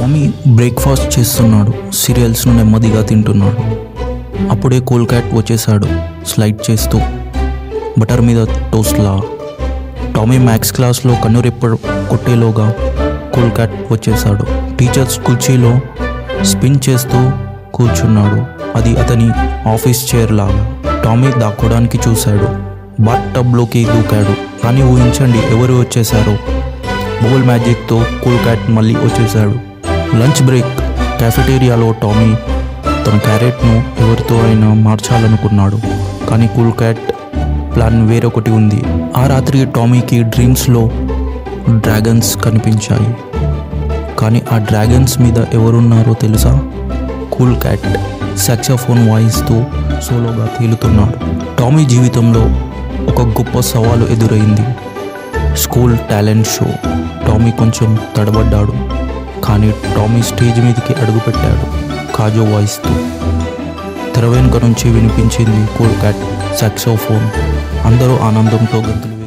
Tommy breakfast చేస్తున్నాడు. సీరియల్స్ను నెమ్మదిగా తింటున్నాడు. అప్పుడే కూల్ క్యాట్ వచ్చేసాడు స్లైడ్ చేస్తూ బటర్ మీద టోస్ట్లా. టామీ మ్యాథ్స్ క్లాస్లో కన్నురెప్ప కొట్టేలోగా కూల్ క్యాట్ వచ్చేసాడు. టీచర్స్ కుర్చీలో స్పిన్ చేస్తూ కూర్చున్నాడు. అది అతని ఆఫీస్ చైర్ లాగా. టామీ దాక్కోడానికి చూశాడు. బాత్ టబ్లోకి దూకాడు. కానీ ఊహించండి ఎవరు వచ్చేశారో. బబుల్ మ్యాజిక్తో కూల్ క్యాట్ మళ్ళీ వచ్చేశాడు. లంచ్ బ్రేక్ క్యాఫెటేరియాలో టామీ తన క్యారెట్ను ఎవరితో అయినా మార్చాలనుకున్నాడు. కానీ కూల్ క్యాట్ ప్లాన్ వేరొకటి ఉంది. ఆ రాత్రి టామీకి డ్రీమ్స్లో డ్రాగన్స్ కనిపించాయి. కానీ ఆ డ్రాగన్స్ మీద ఎవరున్నారో తెలుసా? కూల్ క్యాట్ సాక్సోఫోన్ వాయిస్తూ సోలోగా తేలుతున్నాడు. టామీ జీవితంలో ఒక గొప్ప సవాలు ఎదురైంది. School talent show. టామీ కొంచెం తడబడ్డాడు. కానీ టామీ స్టేజ్ మీదకి అడుగుపెట్టాడు కాజో వాయిస్తూ. తెర వెనుక నుంచి వినిపించింది కూల్ క్యాట్ సాక్సోఫోన్. అందరూ ఆనందంతో గంతులు